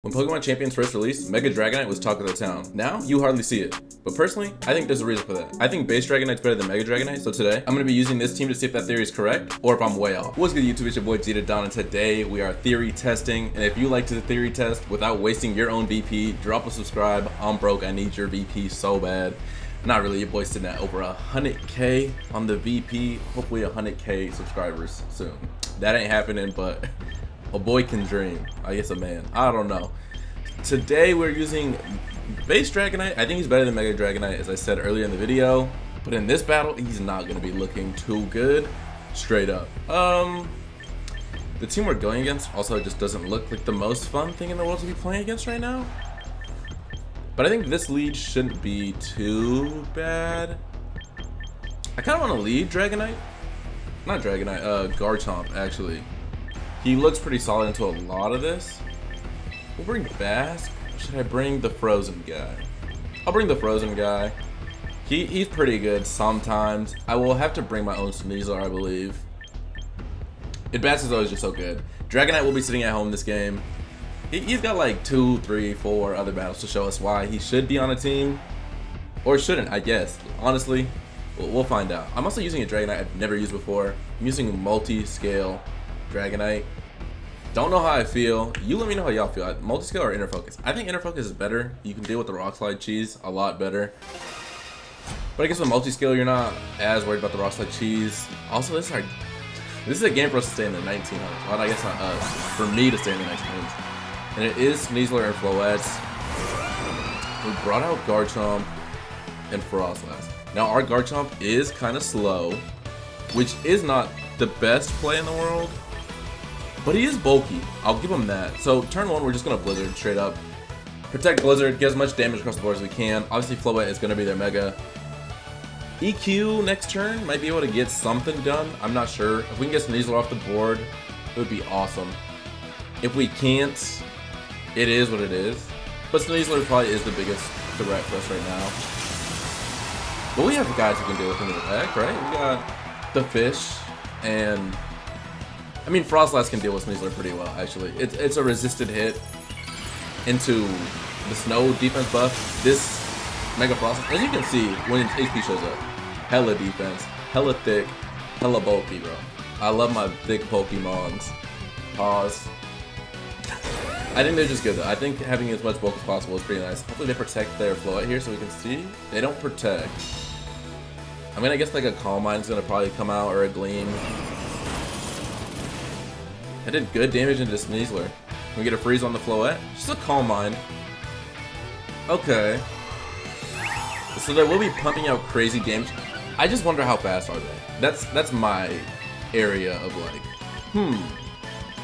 When Pokemon Champions first released, Mega Dragonite was talk of the town. Now, you hardly see it. But personally, I think there's a reason for that. I think base Dragonite's better than Mega Dragonite, so today, I'm going to be using this team to see if that theory is correct, or if I'm way off. What's good YouTube, it's your boy GTheDon, and today we are theory testing, and if you like to theory test without wasting your own VP, drop a subscribe. I'm broke, I need your VP so bad. Not really, your boy's sitting at over 100K on the VP, hopefully 100K subscribers soon. That ain't happening, but a boy can dream. I guess a man. I don't know. Today we're using base Dragonite. I think he's better than Mega Dragonite, as I said earlier in the video. But in this battle, he's not going to be looking too good. Straight up. The team we're going against also just doesn't look like the most fun thing in the world to be playing against right now. But I think this lead shouldn't be too bad. I kind of want to lead Dragonite. Not Dragonite, Garchomp, actually. He looks pretty solid into a lot of this. We'll bring Bask. Should I bring the Frozen guy? I'll bring the Frozen guy. He's pretty good sometimes. I will have to bring my own Sneasler, I believe. Bask is always just so good. Dragonite will be sitting at home this game. He's got like 2, 3, 4 other battles to show us why he should be on a team. Or shouldn't, I guess. Honestly, we'll find out. I'm also using a Dragonite I've never used before. I'm using multi-scale Dragonite. Don't know how I feel. You let me know how y'all feel. Multi-scale or inner focus? I think inner focus is better. You can deal with the rock slide cheese a lot better. But I guess with multi-scale, you're not as worried about the rock slide cheese. Also, this is a game for us to stay in the 1900s. Well, I guess not us. For me to stay in the 1900s. And it is Sneasler and Floettes. We brought out Garchomp and Frostlass. Now our Garchomp is kind of slow, which is not the best play in the world. But he is bulky. I'll give him that. So turn 1, we're just going to Blizzard straight up. Protect Blizzard, get as much damage across the board as we can. Obviously Floette is going to be their Mega. EQ next turn, might be able to get something done. I'm not sure. If we can get Sneasler off the board, it would be awesome. If we can't, it is what it is. But Sneasler probably is the biggest threat for us right now. But we have guys who can deal with him in the back, right? We got the fish and... I mean, Frostlass can deal with Sneasler pretty well, actually. It's a resisted hit into the snow defense buff. This Mega Frostlass, as you can see, when its HP shows up, hella defense, hella thick, hella bulky, bro. I love my thick Pokemons. Pause. I think they're just good, though. I think having as much bulk as possible is pretty nice. Hopefully they protect their Floette here so we can see. They don't protect. I mean, I guess like a Calm Mind's gonna probably come out, or a Gleam. I did good damage into Sneasler. Can we get a freeze on the Floette? Just a Calm Mind. Okay. So they will be pumping out crazy damage. I just wonder how fast are they. That's my area of like, do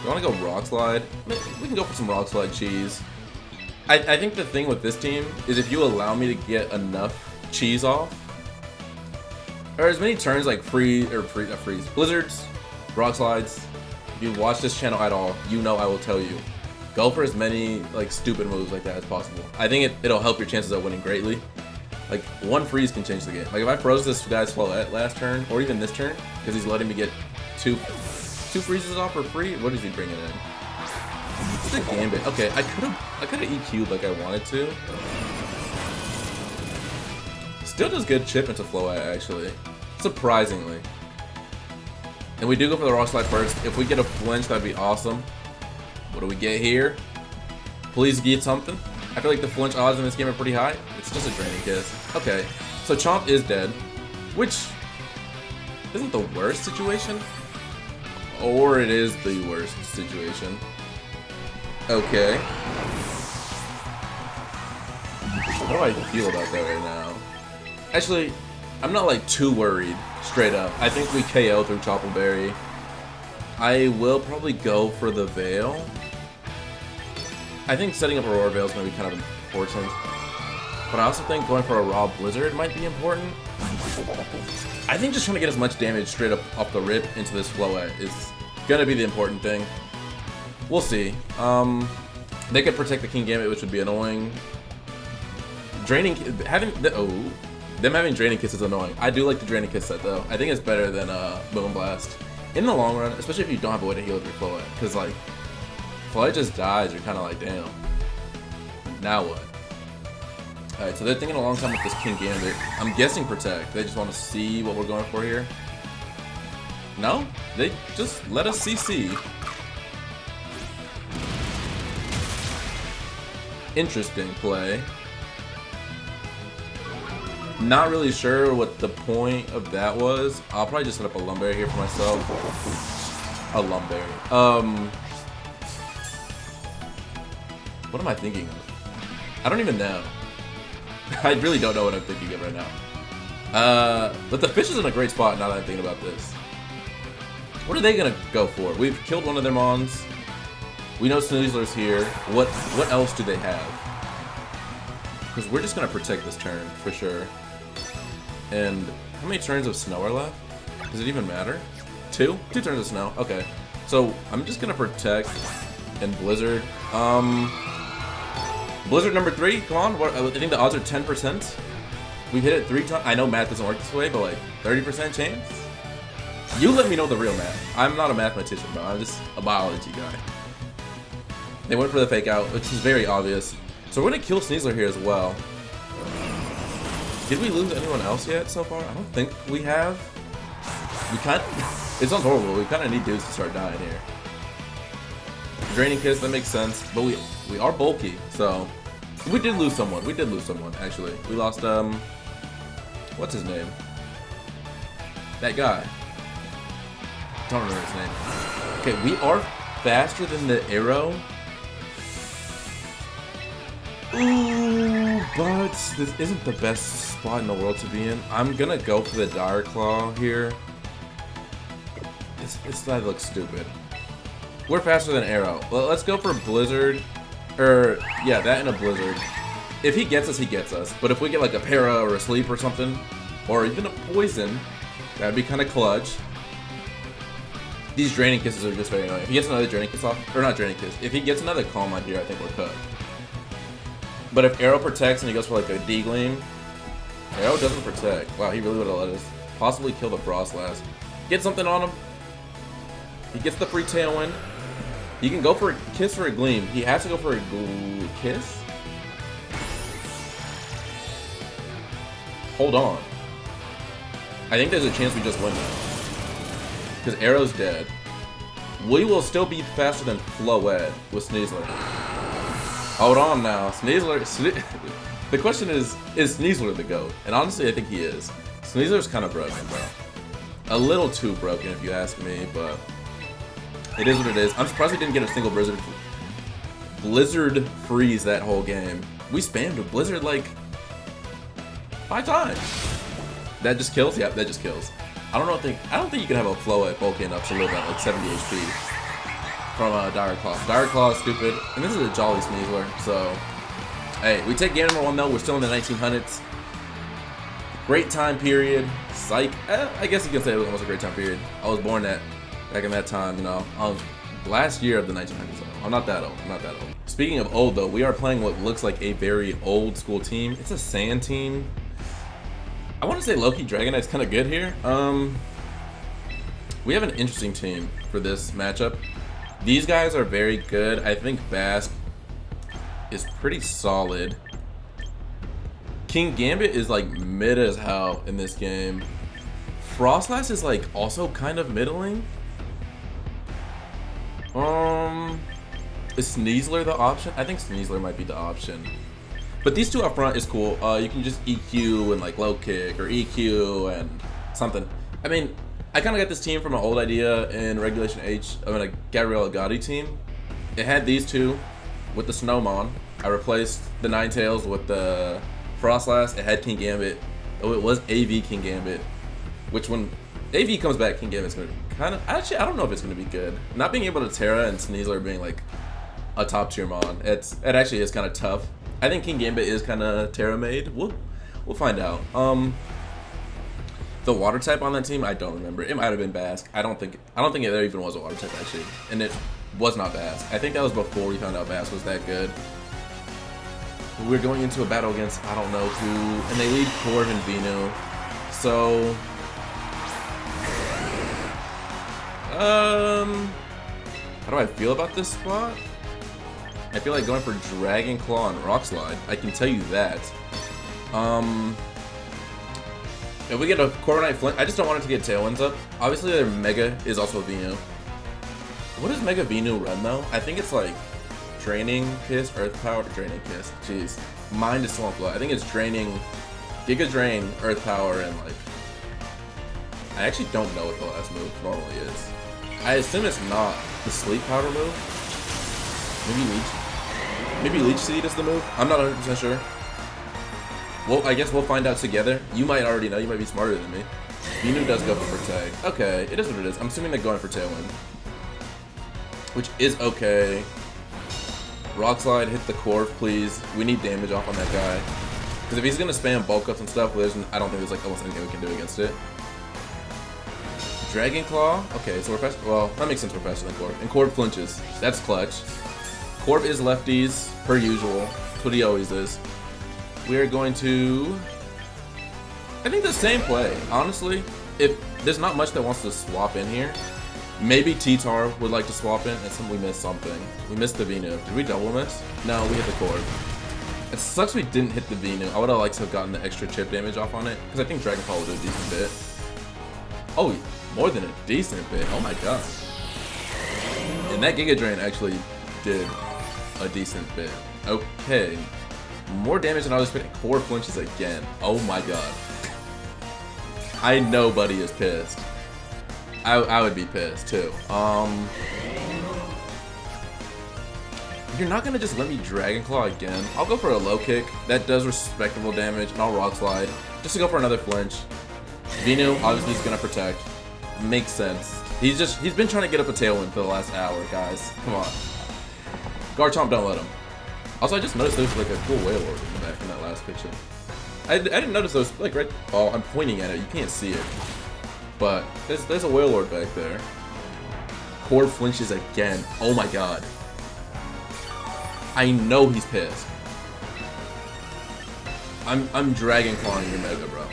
I want to go Rock Slide? We can go for some Rock Slide cheese. I think the thing with this team is if you allow me to get enough cheese off, or as many turns like Blizzards, Rock Slides. If you watch this channel at all, you know I will tell you, go for as many like stupid moves like that as possible. I think it'll help your chances of winning greatly. Like one freeze can change the game. Like if I froze this guy's Floette last turn, or even this turn, because he's letting me get two freezes off for free. What is he bringing in? It's a Gambit. Okay, I could have EQ'd like I wanted to. Still does good chip into Floette actually, surprisingly. And we do go for the Rock Slide first. If we get a flinch, that'd be awesome. What do we get here? Please get something. I feel like the flinch odds in this game are pretty high. It's just a Draining Kiss. Okay, so Chomp is dead, which isn't the worst situation. Or it is the worst situation. Okay. How do I feel about that right now? Actually, I'm not like too worried, straight up. I think we KO through Chople Berry. I will probably go for the Veil. I think setting up Aurora Veil is going to be kind of important. But I also think going for a Raw Blizzard might be important. I think just trying to get as much damage straight up off the rip into this Floette is going to be the important thing. We'll see. They could protect the King Gambit, which would be annoying. Them having Draining Kiss is annoying. I do like the Draining Kiss set though. I think it's better than Boom Blast. In the long run, especially if you don't have a way to heal with your Floette. Because like, Floette just dies, you're kind of like, damn. Now what? Alright, so they're thinking a long time with this King Gambit. I'm guessing protect. They just want to see what we're going for here. No? They just let us CC. Interesting play. Not really sure what the point of that was. I'll probably just set up a Lumberry here for myself. A Lumberry. What am I thinking of? I don't even know. I really don't know what I'm thinking of right now. But the fish is in a great spot now that I'm thinking about this. What are they gonna go for? We've killed one of their mons. We know Sneasler's here. What else do they have? Because we're just gonna protect this turn for sure. And how many turns of snow are left? Does it even matter? 2? 2 turns of snow. Okay. So I'm just gonna protect and Blizzard. Blizzard number 3. Come on. I think the odds are 10%. We've hit it 3 times. I know math doesn't work this way, but like 30% chance. You let me know the real math. I'm not a mathematician, bro. I'm just a biology guy. They went for the fake out, which is very obvious. So we're gonna kill Sneasler here as well. Did we lose anyone else yet so far? I don't think we have. We kind of, it sounds horrible. We kind of need dudes to start dying here. Draining Kiss, that makes sense. But we are bulky, so we did lose someone. We did lose someone actually. We lost what's his name? That guy. Don't remember his name. Okay, we are faster than the arrow. Ooh, but this isn't the best spot in the world to be in. I'm gonna go for the Dire Claw here. That looks stupid. We're faster than arrow. Well, let's go for Blizzard. Or, yeah, that and a Blizzard. If he gets us, he gets us. But if we get like a Para or a Sleep or something, or even a Poison, that'd be kind of clutch. These Draining Kisses are just very annoying. If he gets another Draining Kiss off, or not Draining Kiss, if he gets another Calm on here, I think we're cooked. But if Arrow protects and he goes for like a D-Gleam, Arrow doesn't protect. Wow, he really would have let us possibly kill the Frost last. Get something on him. He gets the free Tailwind. He can go for a Kiss or a Gleam. He has to go for a Kiss? Hold on. I think there's a chance we just win now. Because Arrow's dead. We will still be faster than Floette with Sneasler. Hold on now. Sneasler. The question is Sneasler the GOAT? And honestly, I think he is. Sneasler's kind of broken, bro. A little too broken, if you ask me, but it is what it is. I'm surprised we didn't get a single Blizzard freeze that whole game. We spammed a Blizzard like 5 times. That just kills? Yep, that just kills. I don't think you can have a Floette bulky enough to live at like 70 HP from Dire Claw. Dire Claw is stupid, and this is a Jolly Sneasler, so hey, we take game number 1 though. We're still in the 1900s. Great time period. Psych. I guess you can say it was almost a great time period. I was born back in that time, you know. Last year of the 1900s. I'm not that old. I'm not that old. Speaking of old though, we are playing what looks like a very old school team. It's a sand team. I want to say low-key Dragonite's kind of good here. We have an interesting team for this matchup. These guys are very good. I think Basque is pretty solid. King Gambit is like mid as hell in this game. Frostlass is like also kind of middling. Is Sneasler the option? I think Sneasler might be the option. But these two up front is cool. You can just EQ and like low kick or EQ and something. I mean, I kind of got this team from an old idea in Regulation H of a Gabriel Gotti team. It had these two with the Snowmon. I replaced the Ninetales with the Frostlass. It had King Gambit. Oh, it was AV King Gambit. Which when AV comes back, King Gambit's gonna be kind of, actually, I don't know if it's gonna be good. Not being able to Terra and Sneasler being like a top tier mon, it actually is kind of tough. I think King Gambit is kind of Terra made. We'll find out. The water type on that team, I don't remember. It might have been Basque. I don't think there even was a water type actually, and it was not Basque. I think that was before we found out Basque was that good. We're going into a battle against I don't know who, and they lead Corv and Venu. So, how do I feel about this spot? I feel like going for Dragon Claw and Rock Slide. I can tell you that. If we get a Dragonite Flint, I just don't want it to get Tailwinds up. Obviously, their Mega is also a Venu. What does Mega Venu run though? I think it's like Draining Kiss, Earth Power, Draining Kiss. Jeez, mind is Swamp Blood. I think it's Draining, Giga Drain, Earth Power, and like. I actually don't know what the last move normally is. I assume it's not the Sleep Powder move. Maybe Leech Seed is the move. I'm not 100% sure. Well, I guess we'll find out together. You might already know. You might be smarter than me. Venu does go for Protect. Okay, it is what it is. I'm assuming they're going for Tailwind, which is okay. Rock Slide, hit the Corv, please. We need damage off on that guy. Because if he's gonna spam bulk ups and stuff, I don't think there's like almost anything we can do against it. Dragon Claw. Okay, so we're fast. Well, that makes sense. We're faster than Corv. And Corv flinches. That's clutch. Corv is lefties per usual. That's what he always is. We are going to. I think the same play. Honestly, if there's not much that wants to swap in here, maybe T-Tar would like to swap in, and we missed something. We missed the Venu. Did we double miss? No, we hit the Corv. It sucks we didn't hit the Venu. I would have liked to have gotten the extra chip damage off on it, because I think Dragon Claw would do a decent bit. Oh, more than a decent bit. Oh my god. And that Giga Drain actually did a decent bit. Okay. More damage than I was expecting. Core flinches again. Oh my god. I know Buddy is pissed. I would be pissed too. You're not gonna just let me Dragon Claw again. I'll go for a low kick. That does respectable damage, and I'll Rock Slide just to go for another flinch. Venu obviously is gonna protect. Makes sense. He's been trying to get up a Tailwind for the last hour, guys. Come on. Garchomp, don't let him. Also, I just noticed there was like a cool Wailord in the back in that last picture. I didn't notice those, like right. Oh, I'm pointing at it. You can't see it. But there's a Wailord back there. Core flinches again. Oh my god. I know he's pissed. I'm Dragon Clawing your Mega, bro.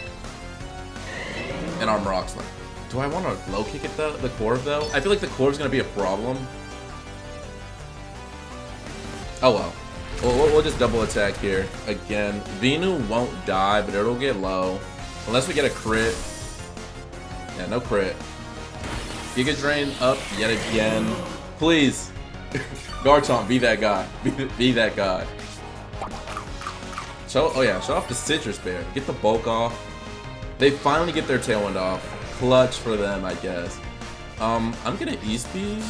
And I'm Rock Slide. Do I want to low kick it though? The Corv though? I feel like the Corv's gonna be a problem. Oh well. We'll just double attack here again. Venu won't die, but it'll get low unless we get a crit. Yeah, no crit. Giga Drain up yet again. Please, Garchomp, be that guy. Be that guy. Show off the Citrus Bear. Get the bulk off. They finally get their Tailwind off. Clutch for them, I guess. I'm gonna E-Speed.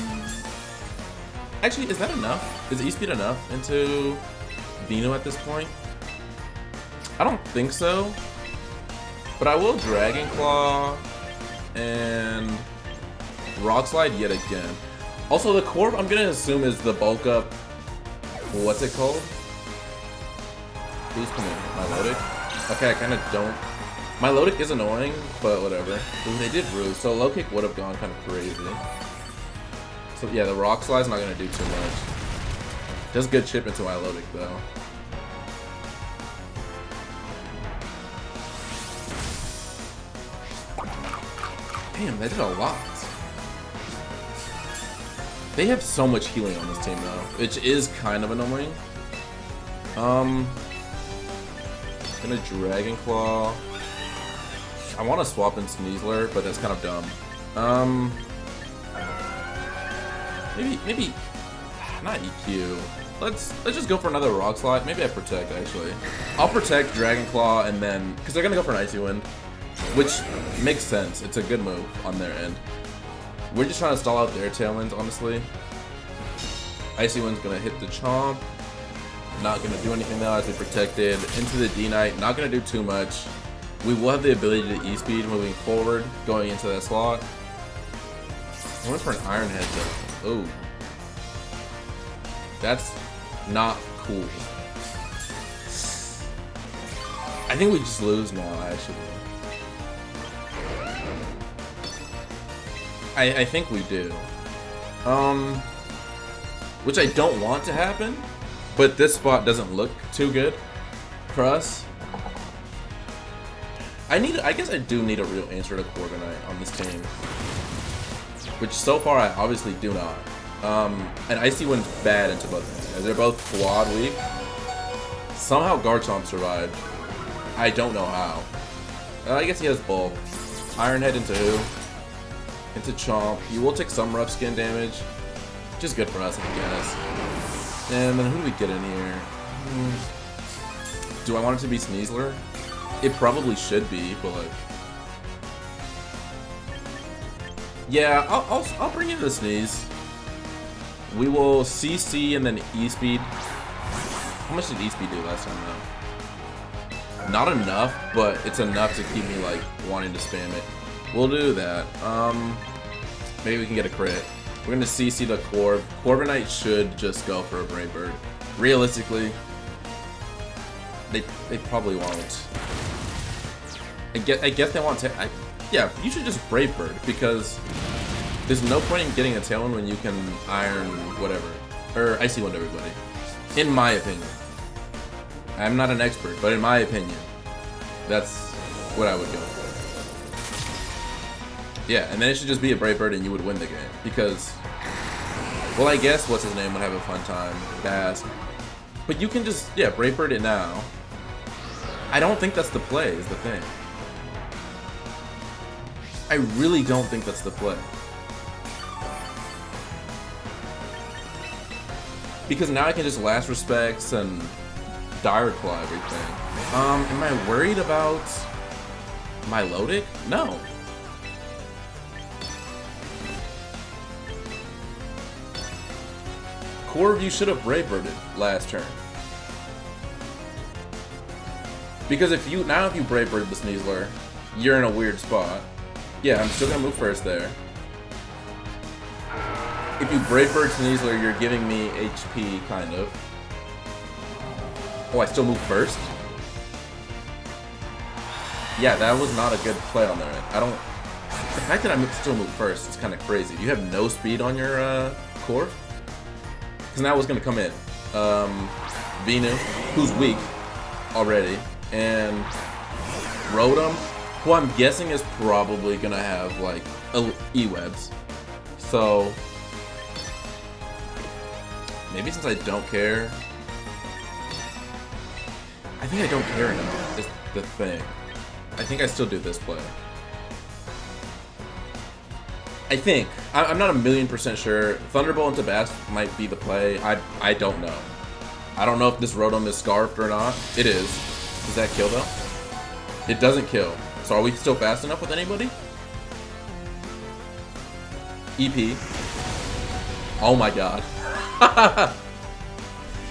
Actually, is that enough? Is E-Speed enough into Venu at this point? I don't think so. But I will Dragon Claw and Rock Slide yet again. Also, the Corv I'm gonna assume is the bulk up. What's it called? Who's coming? Milotic? Okay, I kind of don't. Milotic is annoying, but whatever. Ooh, they did Roost, so low kick would have gone kind of crazy. So yeah, the Rock Slide's not gonna do too much. Does good chip into Milotic though. Damn, they did a lot. They have so much healing on this team though, which is kind of annoying. Gonna Dragon Claw. I want to swap in Sneasler, but that's kind of dumb. Maybe not EQ. Let's just go for another Rock Slide. Maybe I Protect actually. I'll Protect Dragon Claw and then because they're gonna go for an Icy Wind, which makes sense. It's a good move on their end. We're just trying to stall out their Tailwinds, honestly. Icy Wind's gonna hit the Chomp. Not gonna do anything now as we protected. Into the D-Knight. Not gonna do too much. We will have the ability to E-Speed moving forward, going into that slot. I went for an Iron Head though. Oh. That's not cool. I think we just lose now, actually. I think we do. Which I don't want to happen, but this spot doesn't look too good for us. I guess I do need a real answer to Dragonite on this team. Which so far I obviously do not. And Icy Wind's bad into both these guys. They're both quad weak. Somehow Garchomp survived. I don't know how. I guess he has Bulk. Iron Head into who? Into Chomp. You will take some rough skin damage. Which is good for us, I guess. And then who do we get in here? Do I want it to be Sneasler? It probably should be, but like... Yeah, I'll bring in the Sneeze. We will CC and then E-Speed. How much did E-Speed do last time though? Not enough, but it's enough to keep me like wanting to spam it. We'll do that. Maybe we can get a crit. We're gonna CC the Corv. Corviknight should just go for a Brave Bird. Realistically, they probably won't. I guess they want to. Yeah, you should just Brave Bird because there's no point in getting a Tailwind when you can Iron whatever or Icy Wind everybody. In my opinion. I'm not an expert, but in my opinion, that's what I would go for. Yeah, and then it should just be a Brave Bird and you would win the game. Because, well, I guess what's his name would have a fun time. Bass. But you can just, yeah, Brave Bird it now. I don't think that's the play, is the thing. I really don't think that's the play. Because now I can just Last Respects and Dire Claw everything. Am I worried about Milotic? No. Corv, you should have Brave Birded last turn. Because if you Brave Bird the Sneasler, you're in a weird spot. Yeah, I'm still gonna move first there. If you Brave Bird Sneasler, you're giving me HP, kind of. Oh, I still move first? Yeah, that was not a good play on their end. The fact that I still move first is kind of crazy. You have no speed on your Corv? Because now what's going to come in? Venu, who's weak already, and Rotom, who I'm guessing is probably going to have, like, E-Webs. So, maybe since I don't care... I think I don't care enough, is the thing. I think I still do this play. I think. I'm not 1,000,000% sure. Thunderbolt into Bass might be the play. I don't know. I don't know if this Rotom is scarfed or not. It is. Does that kill though? It doesn't kill. So are we still fast enough with anybody? EP. Oh my god.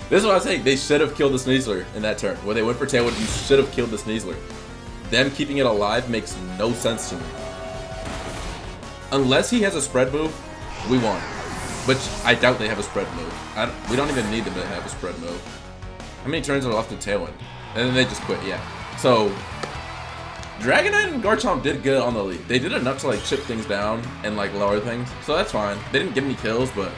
This is what I was saying. They should have killed the Sneasler in that turn. When they went for Tailwind, you should have killed the Sneasler. Them keeping it alive makes no sense to me. Unless he has a spread move, we won. Which I doubt they have a spread move. We don't even need them to have a spread move. How many turns are left to Tailwind? And then they just quit, yeah. So, Dragonite and Garchomp did good on the lead. They did enough to like chip things down and like lower things. So that's fine. They didn't get any kills, but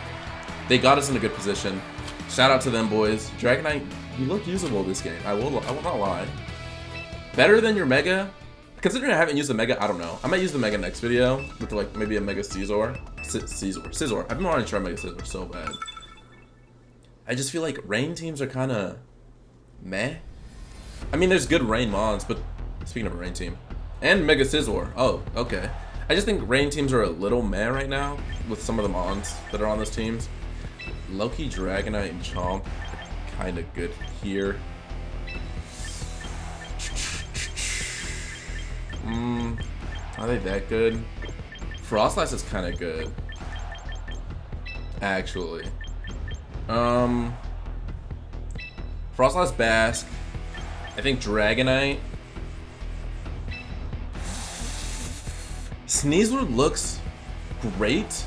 they got us in a good position. Shout out to them boys. Dragonite, you look usable this game. I will not lie. Better than your Mega. Considering I haven't used the Mega, I don't know. I might use the Mega next video with like maybe a Mega Scizor. Scizor. I've been wanting to try Mega Scizor so bad. I just feel like rain teams are kind of meh. I mean, there's good rain mons, but speaking of a rain team. And Mega Scizor. Oh, okay. I just think rain teams are a little meh right now with some of the mons that are on those teams. Loki, Dragonite, and Chomp kind of good here. Are they that good? Frostlass is kind of good, actually. Frostlass, Basque. I think Dragonite. Sneasler looks great,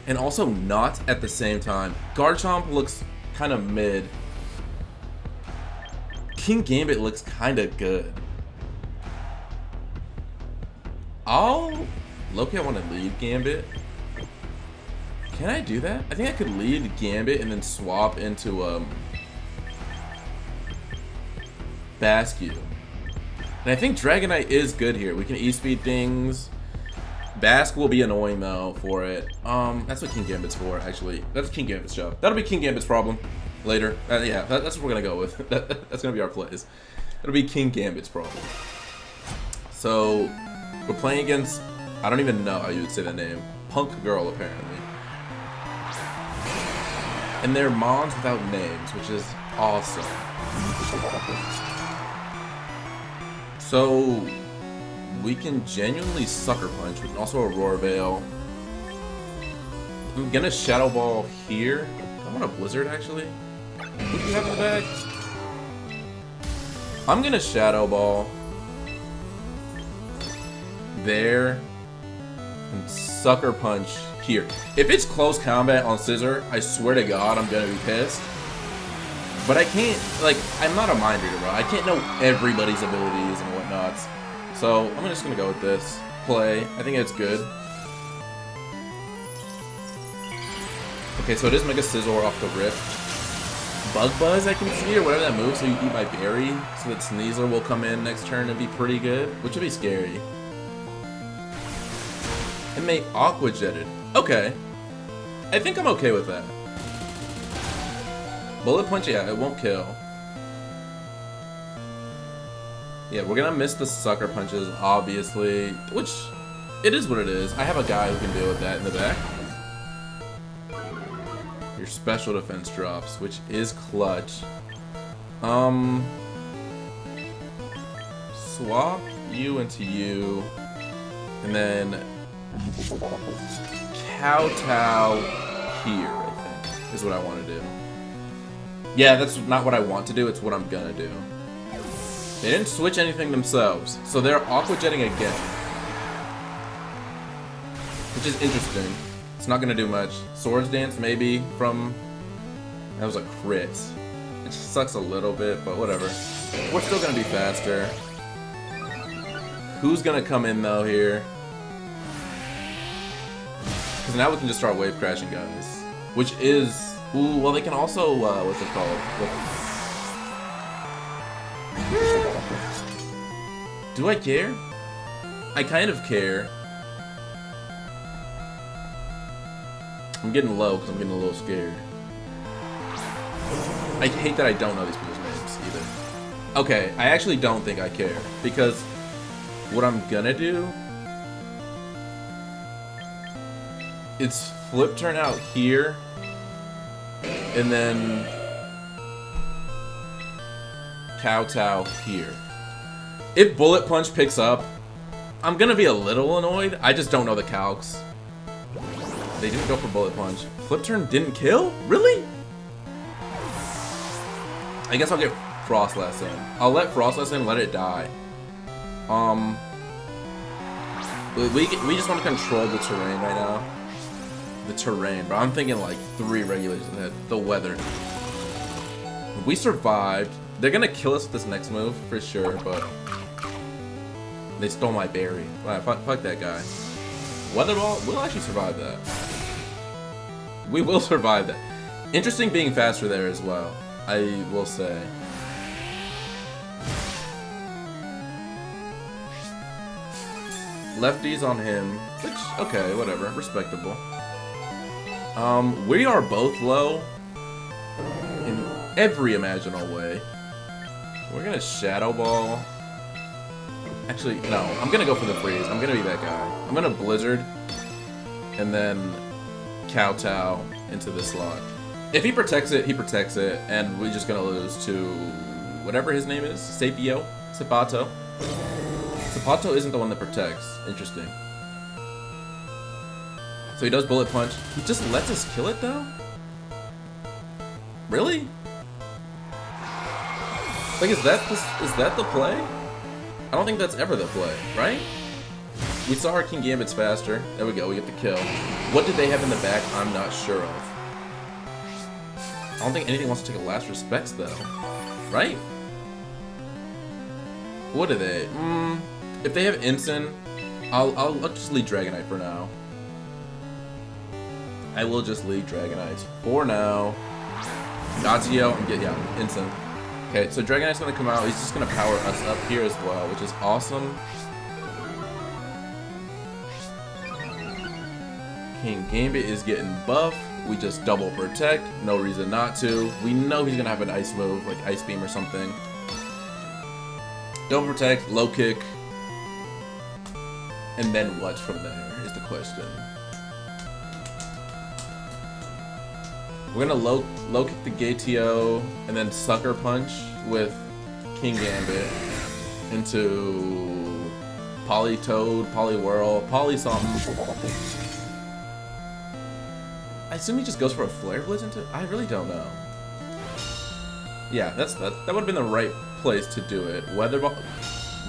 and also not at the same time. Garchomp looks kind of mid. King Gambit looks kind of good. Loki, I want to lead Gambit. Can I do that? I think I could lead Gambit and then swap into Basque. And I think Dragonite is good here. We can E-Speed things. Bask will be annoying though for it. That's what King Gambit's for, actually. That's King Gambit's job. That'll be King Gambit's problem later. Yeah, that's what we're gonna go with. That's gonna be our plays. It'll be King Gambit's problem. So we're playing against, I don't even know how you would say that name. Punk Girl, apparently. And they're mons without names, which is awesome. So we can genuinely Sucker Punch. We can also Aurora Veil. I'm gonna Shadow Ball here. I want a Blizzard, actually. What do you have in the bag? I'm gonna Shadow Ball there and Sucker Punch here. If it's close combat on Scissor, I swear to God, I'm gonna be pissed. But I can't, like, I'm not a mind reader, bro. I can't know everybody's abilities and whatnots. So I'm just gonna go with this play. I think it's good. Okay, so it is Mega Scizor off the rip. Bug Buzz, I can see, or whatever that moves, so you eat my berry, so that Sneasler will come in next turn and be pretty good, which would be scary. And they Aqua Jetted. Okay. I think I'm okay with that. Bullet Punch, yeah, it won't kill. Yeah, we're gonna miss the Sucker Punches, obviously, which, it is what it is. I have a guy who can deal with that in the back. Your special defense drops, which is clutch. Swap you into you, and then Kowtow here, I think, is what I want to do. Yeah, that's not what I want to do, it's what I'm gonna do. They didn't switch anything themselves, so they're Aqua Jetting again. Which is interesting. It's not gonna do much. Swords Dance, maybe, from... That was a crit. It sucks a little bit, but whatever. We're still gonna be faster. Who's gonna come in, though, here? Because now we can just start wave crashing guys. Which is... Ooh, well, they can also, what's it called? Do I care? I kind of care. I'm getting low because I'm getting a little scared. I hate that I don't know these people's names either. Okay, I actually don't think I care because what I'm gonna do is flip turn out here and then Kowtow here. If Bullet Punch picks up, I'm gonna be a little annoyed. I just don't know the calcs. They didn't go for Bullet Punch. Flip turn didn't kill? Really? I guess I'll get Frostless in. I'll let Frostless in, let it die. We just want to control the terrain right now. The terrain, bro. I'm thinking like 3 regulations ahead. The weather. We survived. They're gonna kill us with this next move for sure, but they stole my berry. Right, fuck that guy. Weather Ball, we'll actually survive that. We will survive that. Interesting being faster there as well, I will say. Lefties on him, which, okay, whatever, respectable. We are both low in every imaginable way. We're gonna Shadow Ball. Actually, no, I'm gonna go for the freeze. I'm gonna be that guy. I'm gonna Blizzard and then Kowtow into this slot. If he protects it, and we're just gonna lose to whatever his name is. Sapio? Sapato? Sapato isn't the one that protects. Interesting. So he does Bullet Punch. He just lets us kill it though? Really? Like, is that the play? I don't think that's ever the play, right? We saw our King Gambit's faster. There we go, we get the kill. What did they have in the back? I'm not sure of. I don't think anything wants to take a last respects though. Right? What are they? If they have Ensign, I'll just lead Dragonite for now. I will just lead Dragonite for now. Gazio and get, yeah, Ensign. Okay, so Dragonite's gonna come out. He's just gonna power us up here as well, which is awesome. King Gambit is getting buff. We just double protect, no reason not to. We know he's gonna have an ice move, like Ice Beam or something. Double protect, low kick. And then what from there is the question. We're gonna low kick the GTO and then sucker punch with King Gambit into Toad, Whirl, something. I assume he just goes for a Flare Blitz into. I really don't know. Yeah, that would have been the right place to do it. Weather Ball.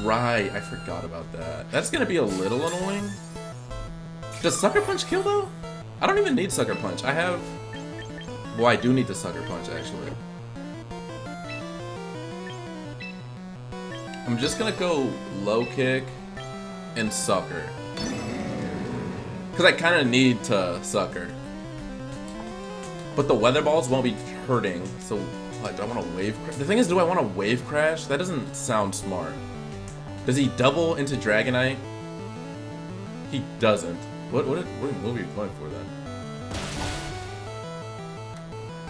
Right, I forgot about that. That's gonna be a little annoying. Does Sucker Punch kill though? I don't even need Sucker Punch. I have. Well, I do need the Sucker Punch actually. I'm just gonna go low kick and sucker. Cause I kinda need to sucker. But the weather balls won't be hurting, so like, do I want to wave crash? The thing is, do I want to wave crash? That doesn't sound smart. Does he double into Dragonite? He doesn't. What move are you going for then?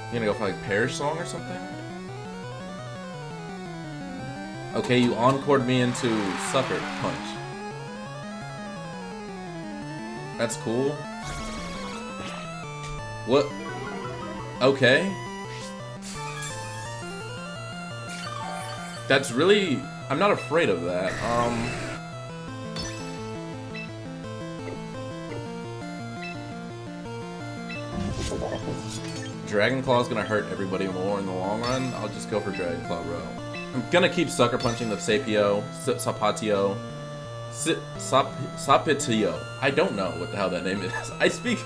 You gonna go for like Perish Song or something? Okay, you encored me into Sucker Punch. That's cool. What? Okay. That's really... I'm not afraid of that. Dragon Claw is gonna hurt everybody more in the long run. I'll just go for Dragon Claw, bro. I'm gonna keep sucker punching the Sapio, Sapatio, Sapitio. I don't know what the hell that name is. I speak...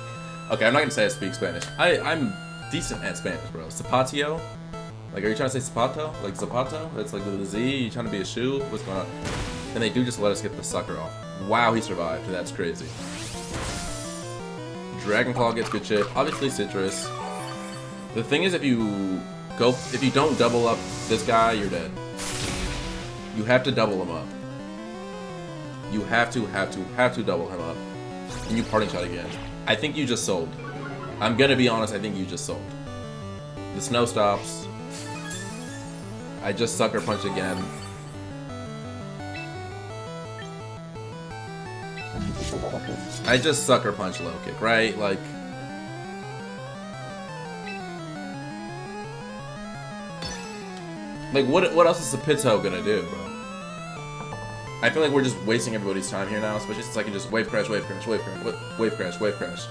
Okay, I'm not gonna say I speak Spanish. I'm decent at Spanish, bro. Sapatio? Like, are you trying to say Zapato? Like Zapato? That's like with a Z? You trying to be a shoe? What's going on? And they do just let us get the sucker off. Wow, he survived. That's crazy. Dragon Claw gets good chip. Obviously Citrus. The thing is, if you don't double up this guy, you're dead. You have to double him up. You have to double him up. And you parting shot again. I think you just sold. I'm gonna be honest, I think you just sold. The snow stops. I just sucker punch again. I just sucker punch low kick, right? Like... what else is the Pito gonna do, bro? I feel like we're just wasting everybody's time here now, especially since I can just wave crash, wave crash, wave crash, wave crash, wave crash.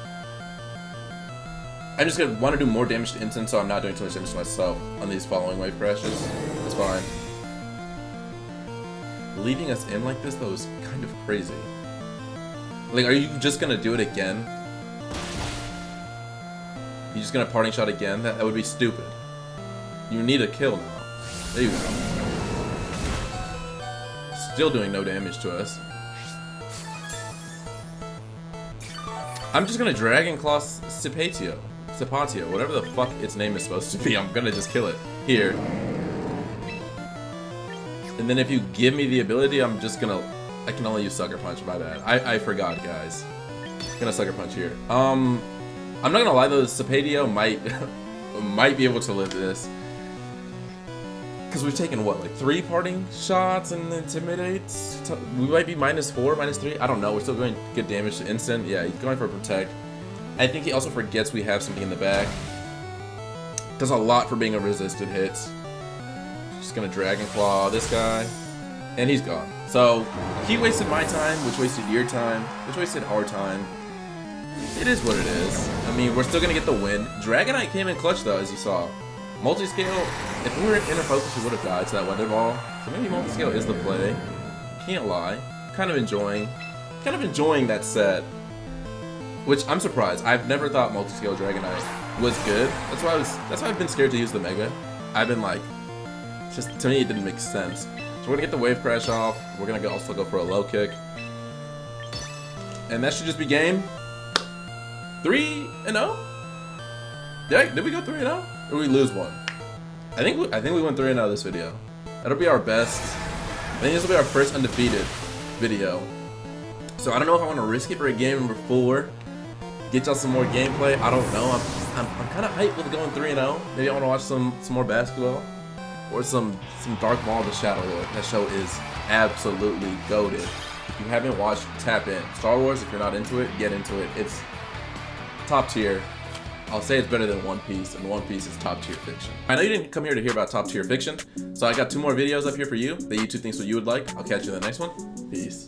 I'm just gonna want to do more damage to instant, so I'm not doing too much damage to myself on these following wave crashes. That's fine. Leaving us in like this, though, is kind of crazy. Like, are you just gonna do it again? You just gonna parting shot again? That would be stupid. You need a kill now. There you go. Still doing no damage to us. I'm just gonna Dragon Claw Sapatio, whatever the fuck its name is supposed to be. I'm gonna just kill it here. And then if you give me the ability, I'm just gonna... I can only use Sucker Punch, my bad. I forgot, guys. I'm gonna Sucker Punch here. I'm not gonna lie though, Sapatio might be able to live this. Because we've taken, what, like 3 parting shots and intimidates? We might be -4, -3. I don't know. We're still going good damage to instant. Yeah, he's going for protect. I think he also forgets we have something in the back. Does a lot for being a resisted hit. Just gonna Dragon Claw this guy. And he's gone. So, he wasted my time, which wasted your time, which wasted our time. It is what it is. I mean, we're still gonna get the win. Dragonite came in clutch though, as you saw. Multiscale, if we were in inner focus, we would have died to that weather ball. So maybe multiscale is the play. Can't lie. Kind of enjoying that set. Which I'm surprised. I've never thought multiscale Dragonite was good. That's why I've been scared to use the Mega. I've been like, just to me it didn't make sense. So we're gonna get the wave crash off. We're gonna also go for a low kick. And that should just be game 3-0. Yeah, did we go 3-0? Or did we lose one? I think we went 3-0 this video. That'll be our best. I think this will be our first undefeated video. So I don't know if I want to risk it for a game number 4. get y'all some more gameplay. I don't know. I'm kind of hyped with going 3-0. Maybe I want to watch some more basketball or some Dark Maul the Shadow Lord. That show is absolutely goated. If you haven't watched, tap in. Star Wars, if you're not into it, get into it. It's top tier. I'll say it's better than One Piece, and One Piece is top tier fiction. I know you didn't come here to hear about top tier fiction, so I got 2 more videos up here for you that YouTube thinks what you would like. I'll catch you in the next one. Peace.